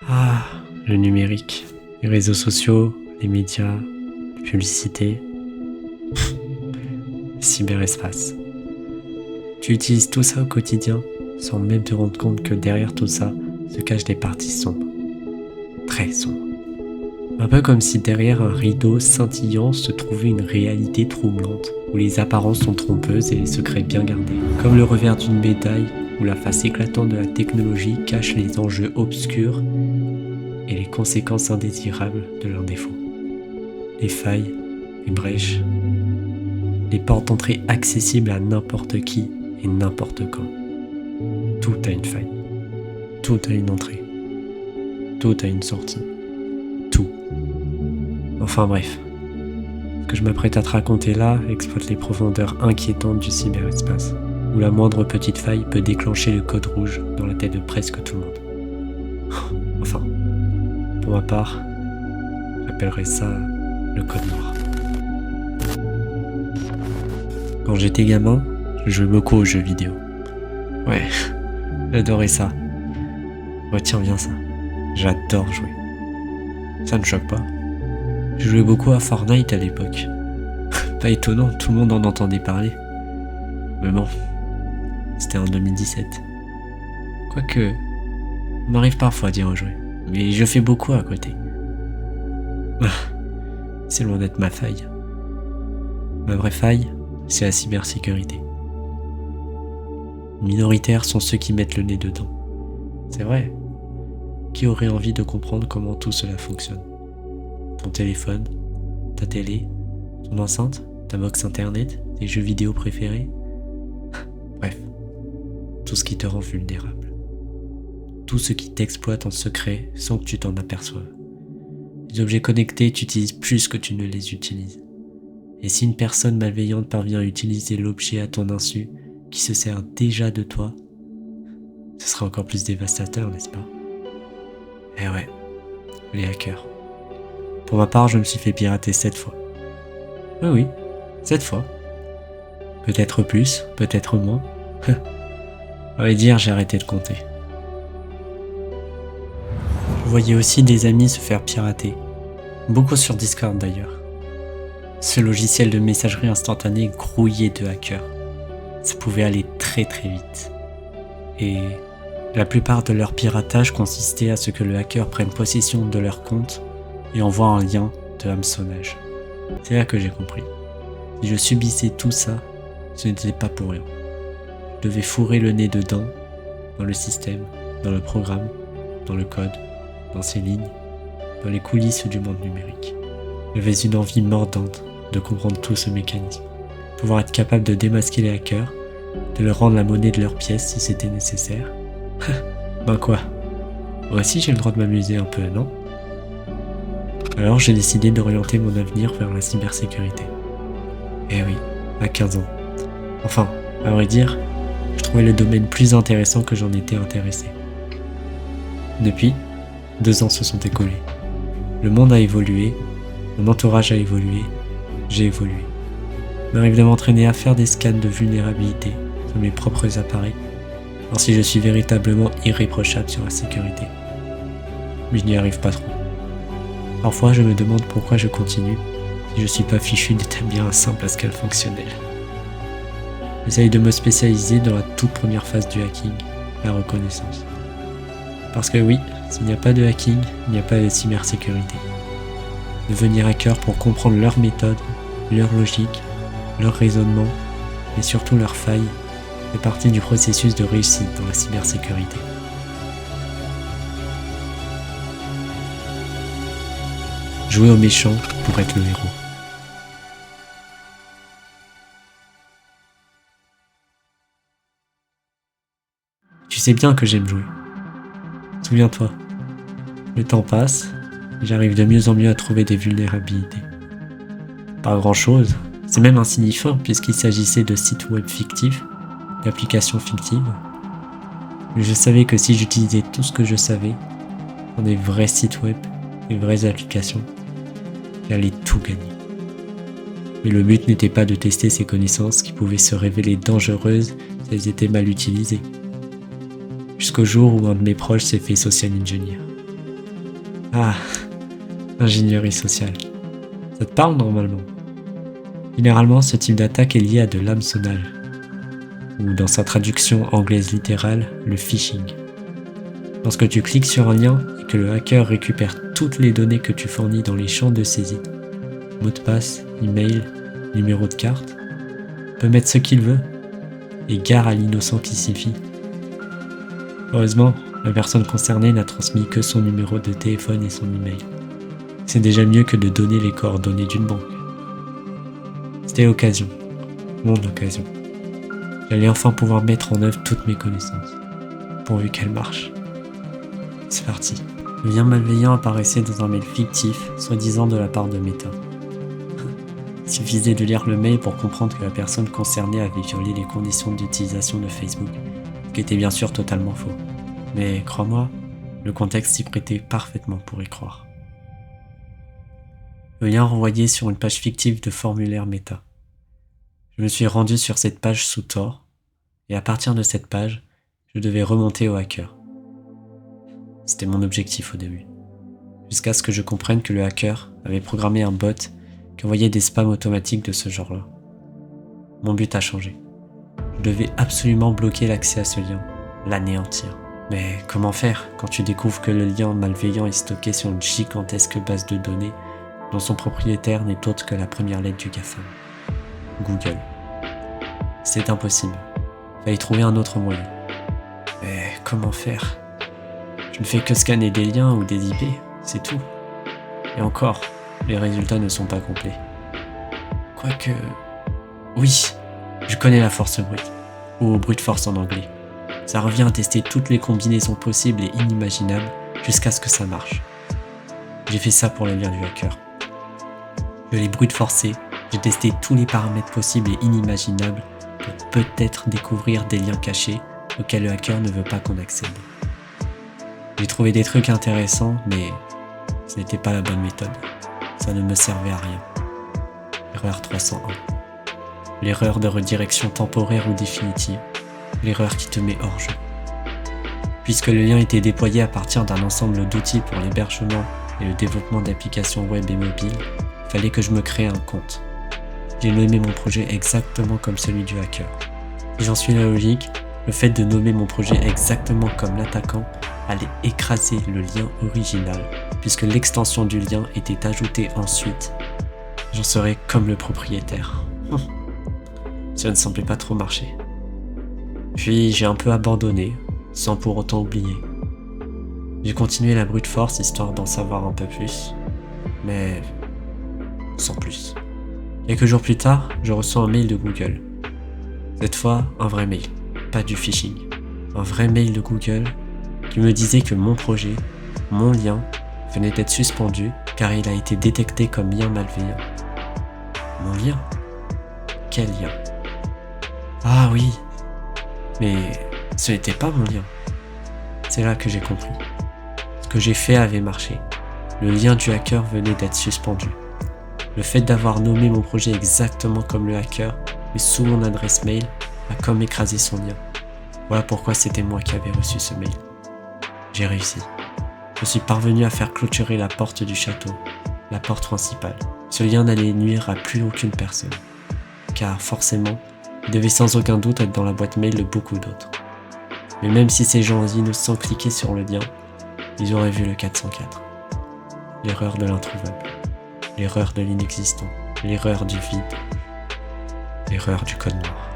Ah, le numérique, les réseaux sociaux, les médias, les publicités, le cyberespace. Tu utilises tout ça au quotidien sans même te rendre compte que derrière tout ça se cachent des parties sombres. Très sombres. Un peu comme si derrière un rideau scintillant se trouvait une réalité troublante, où les apparences sont trompeuses et les secrets bien gardés. Comme le revers d'une médaille, où la face éclatante de la technologie cache les enjeux obscurs et les conséquences indésirables de leurs défauts. Les failles, les brèches, les portes d'entrée accessibles à n'importe qui et n'importe quand. Tout a une faille, tout a une entrée, tout a une sortie, tout. Enfin bref, ce que je m'apprête à te raconter là exploite les profondeurs inquiétantes du cyberespace, où la moindre petite faille peut déclencher le code rouge dans la tête de presque tout le monde. Enfin, pour ma part, j'appellerais ça le code noir. Quand j'étais gamin, je jouais beaucoup aux jeux vidéo. Ouais, j'adorais ça. Retiens bien ça, j'adore jouer. Ça ne choque pas. Je jouais beaucoup à Fortnite à l'époque. Pas étonnant, tout le monde en entendait parler. Mais bon, c'était en 2017. Quoique, il m'arrive parfois d'y rejouer. Mais je fais beaucoup à côté. C'est loin d'être ma faille. Ma vraie faille, c'est la cybersécurité. Minoritaires sont ceux qui mettent le nez dedans. C'est vrai. Qui aurait envie de comprendre comment tout cela fonctionne ? Ton téléphone, ta télé, ton enceinte, ta box internet, tes jeux vidéo préférés. Bref, tout ce qui te rend vulnérable. Tout ce qui t'exploite en secret sans que tu t'en aperçoives. Les objets connectés t'utilisent plus que tu ne les utilises. Et si une personne malveillante parvient à utiliser l'objet à ton insu, qui se sert déjà de toi, ce sera encore plus dévastateur, n'est-ce pas ? Eh ouais, les hackers. Pour ma part, je me suis fait pirater 7 fois. Oui, 7 fois. Peut-être plus, peut-être moins. À vrai dire, j'ai arrêté de compter. Je voyais aussi des amis se faire pirater. Beaucoup sur Discord d'ailleurs. Ce logiciel de messagerie instantanée grouillé de hackers. Ça pouvait aller très très vite. Et la plupart de leur piratage consistait à ce que le hacker prenne possession de leur compte et envoie un lien de hameçonnage. C'est là que j'ai compris. Si je subissais tout ça, ce n'était pas pour rien. Je devais fourrer le nez dedans, dans le système, dans le programme, dans le code, dans ses lignes, dans les coulisses du monde numérique. J'avais une envie mordante de comprendre tout ce mécanisme. Pouvoir être capable de démasquer les hackers, de leur rendre la monnaie de leurs pièces si c'était nécessaire. Ben quoi ? Moi aussi j'ai le droit de m'amuser un peu, non ? Alors j'ai décidé d'orienter mon avenir vers la cybersécurité. Eh oui, à 15 ans. Enfin, à vrai dire, je trouvais le domaine plus intéressant que j'en étais intéressé. Depuis, 2 ans se sont écoulés. Le monde a évolué, mon entourage a évolué, j'ai évolué. Il m'arrive de m'entraîner à faire des scans de vulnérabilité sur mes propres appareils, voir si je suis véritablement irréprochable sur la sécurité. Mais je n'y arrive pas trop. Parfois, je me demande pourquoi je continue si je suis pas fichu d'établir un simple scan fonctionnel. J'essaye de me spécialiser dans la toute première phase du hacking, la reconnaissance. Parce que oui, s'il n'y a pas de hacking, il n'y a pas de cybersécurité. Devenir hacker pour comprendre leurs méthodes, leur logique, leur raisonnement, et surtout leurs failles, fait partie du processus de réussite dans la cybersécurité. Jouer au méchant pour être le héros. Tu sais bien que j'aime jouer. Souviens-toi, le temps passe, et j'arrive de mieux en mieux à trouver des vulnérabilités. Pas grand-chose, c'est même insignifiant puisqu'il s'agissait de sites web fictifs, d'applications fictives. Mais je savais que si j'utilisais tout ce que je savais, dans des vrais sites web, des vraies applications, j'allais tout gagner. Mais le but n'était pas de tester ces connaissances qui pouvaient se révéler dangereuses si elles étaient mal utilisées. Jusqu'au jour où un de mes proches s'est fait social engineer. Ah, ingénierie sociale. Ça te parle normalement? Généralement, ce type d'attaque est lié à de l'hameçonnage, ou dans sa traduction anglaise littérale, le phishing. Lorsque tu cliques sur un lien et que le hacker récupère toutes les données que tu fournis dans les champs de saisie, mot de passe, email, numéro de carte, peut mettre ce qu'il veut, et gare à l'innocent qui s'y fie. Heureusement, la personne concernée n'a transmis que son numéro de téléphone et son email. C'est déjà mieux que de donner les coordonnées d'une banque. C'était l'occasion, mon occasion. J'allais enfin pouvoir mettre en œuvre toutes mes connaissances, pourvu qu'elles marchent. C'est parti. Le lien malveillant apparaissait dans un mail fictif, soi-disant de la part de Meta. Il suffisait de lire le mail pour comprendre que la personne concernée avait violé les conditions d'utilisation de Facebook, ce qui était bien sûr totalement faux. Mais crois-moi, le contexte s'y prêtait parfaitement pour y croire. Le lien renvoyait sur une page fictive de formulaire Meta. Je me suis rendu sur cette page sous Tor, et à partir de cette page, je devais remonter au hacker. C'était mon objectif au début, jusqu'à ce que je comprenne que le hacker avait programmé un bot qui envoyait des spams automatiques de ce genre-là. Mon but a changé. Je devais absolument bloquer l'accès à ce lien, l'anéantir. Mais comment faire quand tu découvres que le lien malveillant est stocké sur une gigantesque base de données dont son propriétaire n'est autre que la première lettre du GAFAM, Google. C'est impossible. Fallait trouver un autre moyen. Mais comment faire? Je ne fais que scanner des liens ou des IP, c'est tout. Et encore, les résultats ne sont pas complets. Quoique... Oui, je connais la force brute, ou brute force en anglais. Ça revient à tester toutes les combinaisons possibles et inimaginables jusqu'à ce que ça marche. J'ai fait ça pour le lien du hacker. Je l'ai brute forcé, j'ai testé tous les paramètres possibles et inimaginables pour peut-être découvrir des liens cachés auxquels le hacker ne veut pas qu'on accède. J'ai trouvé des trucs intéressants, mais ce n'était pas la bonne méthode. Ça ne me servait à rien. Erreur 301. L'erreur de redirection temporaire ou définitive. L'erreur qui te met hors jeu. Puisque le lien était déployé à partir d'un ensemble d'outils pour l'hébergement et le développement d'applications web et mobiles, il fallait que je me crée un compte. J'ai nommé mon projet exactement comme celui du hacker. Si j'en suis la logique, le fait de nommer mon projet exactement comme l'attaquant allait écraser le lien original, puisque l'extension du lien était ajoutée ensuite. J'en serais comme le propriétaire. Ça ne semblait pas trop marcher. Puis j'ai un peu abandonné, sans pour autant oublier. J'ai continué la brute force histoire d'en savoir un peu plus, mais sans plus. Quelques jours plus tard, je reçois un mail de Google. Cette fois, un vrai mail, pas du phishing. Un vrai mail de Google qui me disait que mon projet, mon lien, venait d'être suspendu car il a été détecté comme lien malveillant. Mon lien? Quel lien? Ah oui, mais ce n'était pas mon lien. C'est là que j'ai compris. Ce que j'ai fait avait marché. Le lien du hacker venait d'être suspendu. Le fait d'avoir nommé mon projet exactement comme le hacker, mais sous mon adresse mail, a comme écrasé son lien. Voilà pourquoi c'était moi qui avais reçu ce mail. J'ai réussi. Je suis parvenu à faire clôturer la porte du château, la porte principale. Ce lien n'allait nuire à plus aucune personne. Car forcément, il devait sans aucun doute être dans la boîte mail de beaucoup d'autres. Mais même si ces gens innocents cliquaient sur le lien, ils auraient vu le 404. L'erreur de l'introuvable. L'erreur de l'inexistant. L'erreur du vide. L'erreur du code noir.